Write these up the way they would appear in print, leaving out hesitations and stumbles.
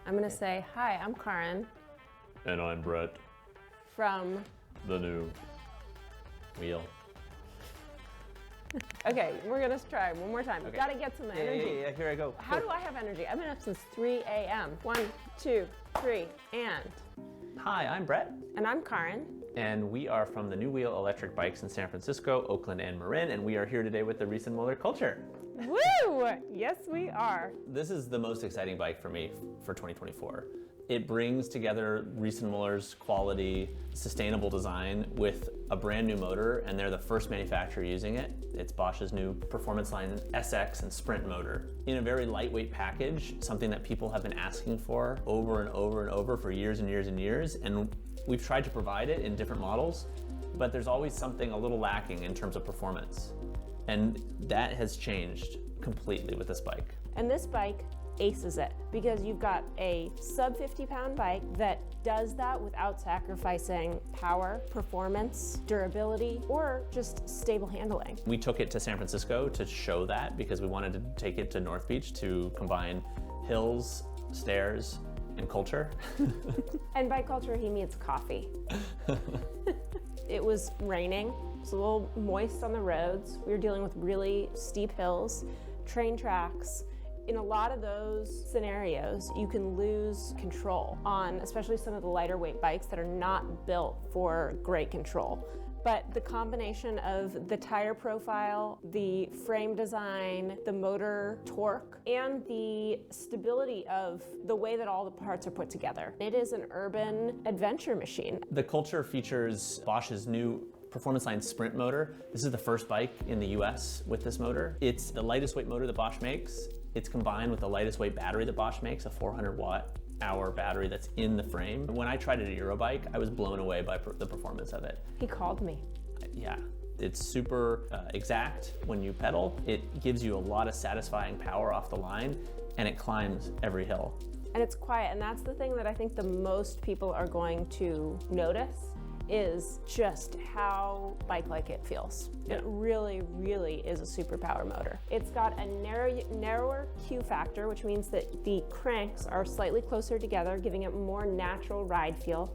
I'm gonna say, hi, I'm Karin. And I'm Brett. From the new wheel. Okay, we're gonna try one more time. Okay. Gotta get some energy. Yeah, here I go. How do I have energy? I've been up since 3 a.m. 1, 2, 3, and. Hi, I'm Brett. And I'm Karin. And we are from the New Wheel Electric Bikes in San Francisco, Oakland, and Marin, and we are here today with the Riese Müller Culture. Woo! Yes, we are. This is the most exciting bike for me for 2024. It brings together Riese Müller's quality, sustainable design with a brand new motor, and they're the first manufacturer using it. It's Bosch's new performance line SX and Sprint motor. In a very lightweight package, something that people have been asking for over and over and over for years and years and years, and we've tried to provide it in different models, but there's always something a little lacking in terms of performance. And that has changed completely with this bike. And this bike aces it because you've got a sub 50-pound bike that does that without sacrificing power, performance, durability, or just stable handling. We took it to San Francisco to show that because we wanted to take it to North Beach to combine hills, stairs, and culture. And by culture, he means coffee. It was raining. It was a little moist on the roads. We were dealing with really steep hills, train tracks. In a lot of those scenarios, you can lose control on especially some of the lighter weight bikes that are not built for great control. But the combination of the tire profile, the frame design, the motor torque, and the stability of the way that all the parts are put together. It is an urban adventure machine. The Culture features Bosch's new performance line Sprint motor. This is the first bike in the US with this motor. It's the lightest weight motor that Bosch makes. It's combined with the lightest weight battery that Bosch makes, a 400 watt hour battery that's in the frame. When I tried it at Eurobike, I was blown away by the performance of it. He called me. Yeah, it's super exact when you pedal. It gives you a lot of satisfying power off the line, and it climbs every hill. And it's quiet, and that's the thing that I think the most people are going to notice is just how bike-like it feels. Yeah. It really, really is a superpower motor. It's got a narrower Q factor, which means that the cranks are slightly closer together, giving it more natural ride feel.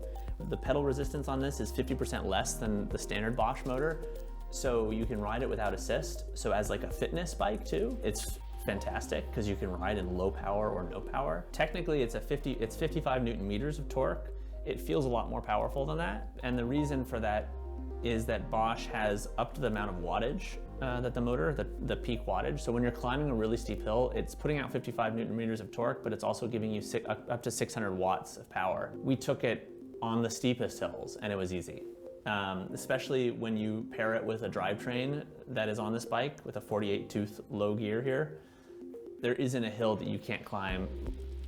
The pedal resistance on this is 50% less than the standard Bosch motor, so you can ride it without assist. So as like a fitness bike too, it's fantastic because you can ride in low power or no power. Technically, it's 55 Newton meters of torque. It feels a lot more powerful than that. And the reason for that is that Bosch has up to the amount of wattage that the motor, the peak wattage. So when you're climbing a really steep hill, it's putting out 55 Newton meters of torque, but it's also giving you up to 600 watts of power. We took it on the steepest hills and it was easy. Especially when you pair it with a drivetrain that is on this bike with a 48 tooth low gear here. There isn't a hill that you can't climb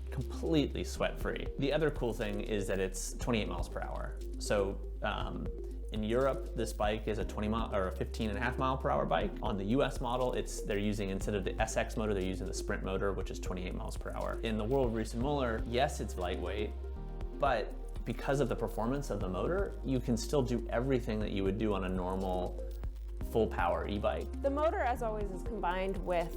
completely sweat-free. The other cool thing is that it's 28 miles per hour. So in Europe, this bike is a 20 mile or a 15.5 mile per hour bike. On the US model, they're using, instead of the SX motor, they're using the Sprint motor, which is 28 miles per hour. In the world of Riese Müller, yes, it's lightweight, but because of the performance of the motor, you can still do everything that you would do on a normal full power e-bike. The motor, as always, is combined with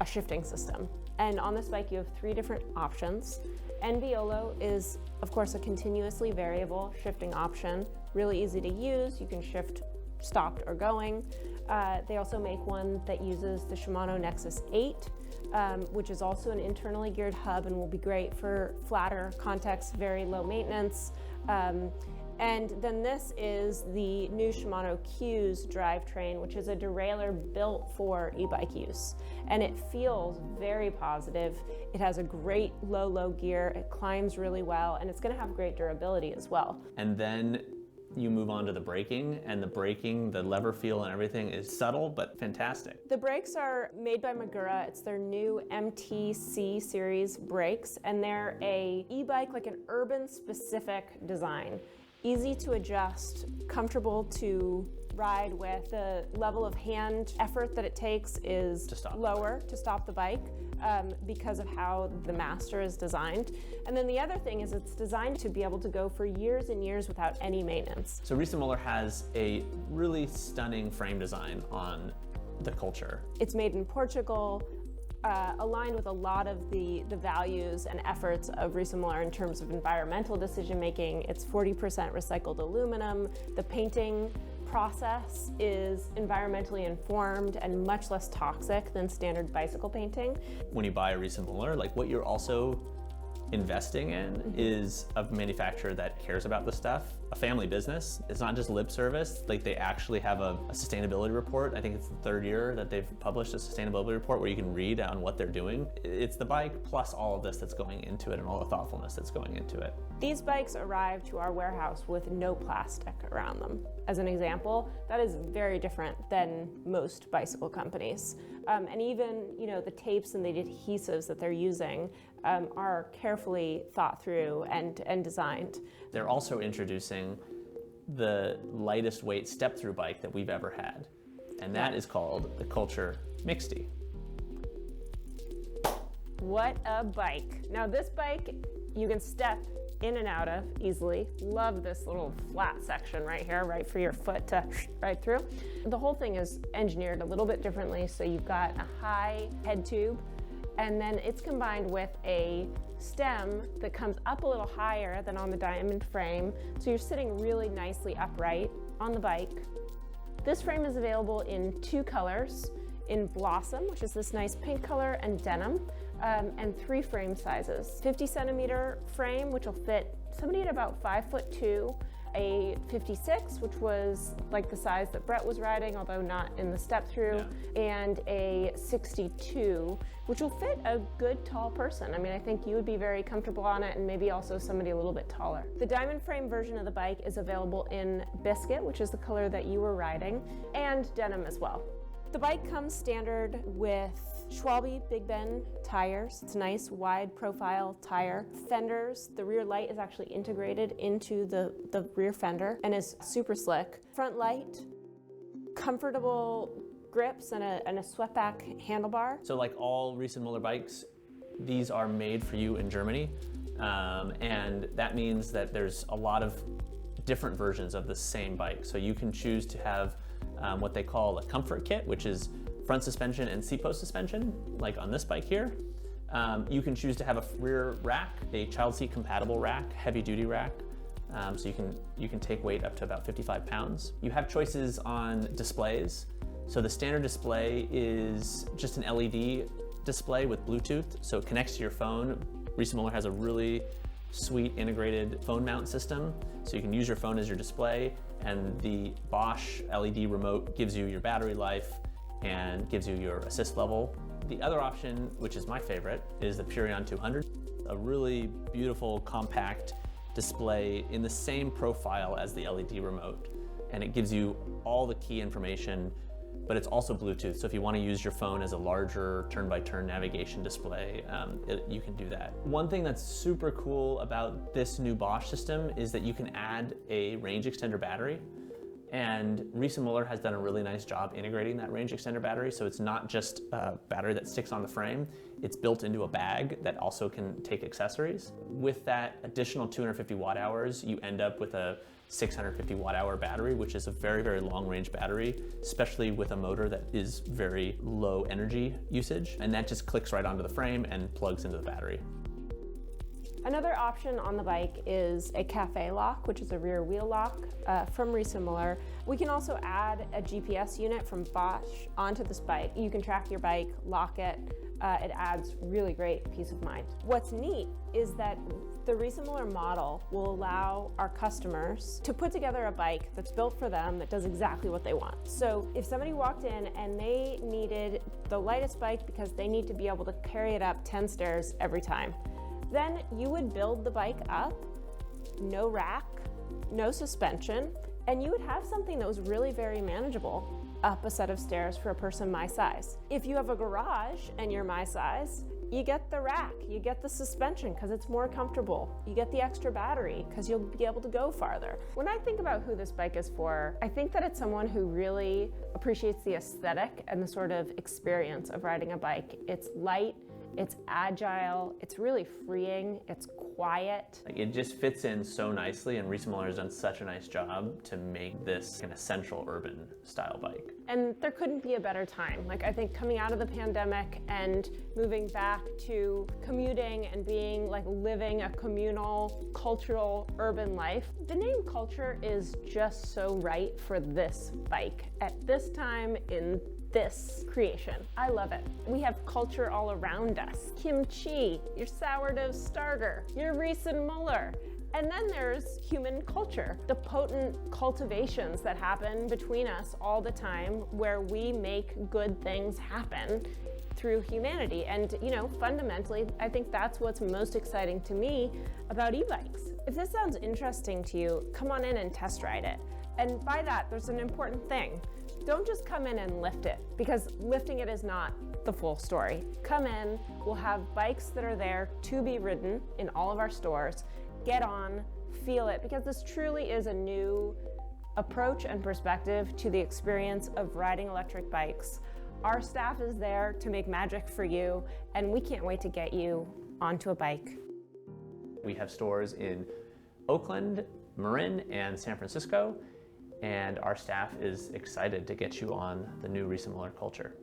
a shifting system. And on this bike, you have 3 different options. NBOLO is, of course, a continuously variable shifting option. Really easy to use. You can shift stopped or going. They also make one that uses the Shimano Nexus 8, which is also an internally geared hub and will be great for flatter contexts, very low maintenance. And then this is the new Shimano Q's drivetrain, which is a derailleur built for e-bike use. And it feels very positive. It has a great low gear, it climbs really well, and it's gonna have great durability as well. And then you move on to the braking, and the lever feel and everything is subtle but fantastic. The brakes are made by Magura. It's their new MTC series brakes, and they're a e-bike, like an urban specific design. Easy to adjust, comfortable to ride with. The level of hand effort that it takes is lower to stop the bike because of how the Master is designed. And then the other thing is it's designed to be able to go for years and years without any maintenance. So Riese Müller has a really stunning frame design on the Culture. It's made in Portugal. aligned with a lot of the values and efforts of Riese Müller in terms of environmental decision making. It's 40% recycled aluminum. The painting process is environmentally informed and much less toxic than standard bicycle painting. When you buy a Riese Müller, like what you're also investing in is a manufacturer that cares about the stuff, a family business. It's not just lip service, like they actually have a sustainability report. I think it's the third year that they've published a sustainability report where you can read on what they're doing. It's the bike plus all of this that's going into it and all the thoughtfulness that's going into it. These bikes arrive to our warehouse with no plastic around them. As an example, that is very different than most bicycle companies. And even, the tapes and the adhesives that they're using are carefully thought through and designed. They're also introducing the lightest weight step-through bike that we've ever had, and that is called the Culture Mixty. What a bike. Now this bike you can step in and out of easily. Love this little flat section right here, right for your foot to right through. The whole thing is engineered a little bit differently, so you've got a high head tube, and then it's combined with a stem that comes up a little higher than on the diamond frame, so you're sitting really nicely upright on the bike. This frame is available in 2 colors, in Blossom, which is this nice pink color, and Denim, and 3 frame sizes. 50 centimeter frame, which will fit somebody at about 5'2", a 56, which was like the size that Brett was riding, although not in the step through, and a 62, which will fit a good tall person. I mean, I think you would be very comfortable on it, and maybe also somebody a little bit taller. The diamond frame version of the bike is available in Biscuit, which is the color that you were riding, and Denim as well. The bike comes standard with Schwalbe Big Ben tires. It's a nice wide profile tire. Fenders, the rear light is actually integrated into the rear fender and is super slick. Front light, comfortable grips and a swept back handlebar. So like all Riese and Muller bikes, these are made for you in Germany. And that means that there's a lot of different versions of the same bike. So you can choose to have what they call a comfort kit, which is front suspension and seat post suspension, like on this bike here. You can choose to have a rear rack, a child seat compatible rack, heavy duty rack. So you can take weight up to about 55 pounds. You have choices on displays. So the standard display is just an LED display with Bluetooth, so it connects to your phone. Riese Müller has a really sweet integrated phone mount system, so you can use your phone as your display, and the Bosch LED remote gives you your battery life and gives you your assist level. The other option, which is my favorite, is the Purion 200, a really beautiful compact display in the same profile as the LED remote, and it gives you all the key information, but it's also Bluetooth, so if you want to use your phone as a larger turn-by-turn navigation display, you can do that. One thing that's super cool about this new Bosch system is that you can add a range extender battery, and Riese Müller has done a really nice job integrating that range extender battery, so it's not just a battery that sticks on the frame, it's built into a bag that also can take accessories. With that additional 250 watt hours, you end up with a 650 watt hour battery, which is a very, very long range battery, especially with a motor that is very low energy usage. And that just clicks right onto the frame and plugs into the battery. Another option on the bike is a cafe lock, which is a rear wheel lock from Riese Müller. We can also add a GPS unit from Bosch onto this bike. You can track your bike, lock it. It adds really great peace of mind. What's neat is that the Riese Müller model will allow our customers to put together a bike that's built for them that does exactly what they want. So if somebody walked in and they needed the lightest bike because they need to be able to carry it up 10 stairs every time, then you would build the bike up, no rack, no suspension, and you would have something that was really very manageable up a set of stairs for a person my size. If you have a garage and you're my size, you get the rack, you get the suspension because it's more comfortable. You get the extra battery because you'll be able to go farther. When I think about who this bike is for, I think that it's someone who really appreciates the aesthetic and the sort of experience of riding a bike. It's light, It's agile, it's really freeing, it's quiet. Like, it just fits in so nicely, and Riese Müller has done such a nice job to make this an essential urban style bike. And there couldn't be a better time. Like, I think coming out of the pandemic and moving back to commuting and being like living a communal, cultural, urban life, the name culture is just so right for this bike at this time in this creation. I love it. We have culture all around us. Kimchi, your sourdough starter, your Riese and Muller. And then there's human culture, the potent cultivations that happen between us all the time where we make good things happen through humanity. And fundamentally, I think that's what's most exciting to me about e-bikes. If this sounds interesting to you, come on in and test ride it. And by that, there's an important thing. Don't just come in and lift it, because lifting it is not the full story. Come in, we'll have bikes that are there to be ridden in all of our stores. Get on, feel it, because this truly is a new approach and perspective to the experience of riding electric bikes. Our staff is there to make magic for you, and we can't wait to get you onto a bike. We have stores in Oakland, Marin, and San Francisco, and our staff is excited to get you on the new Riese Müller Culture.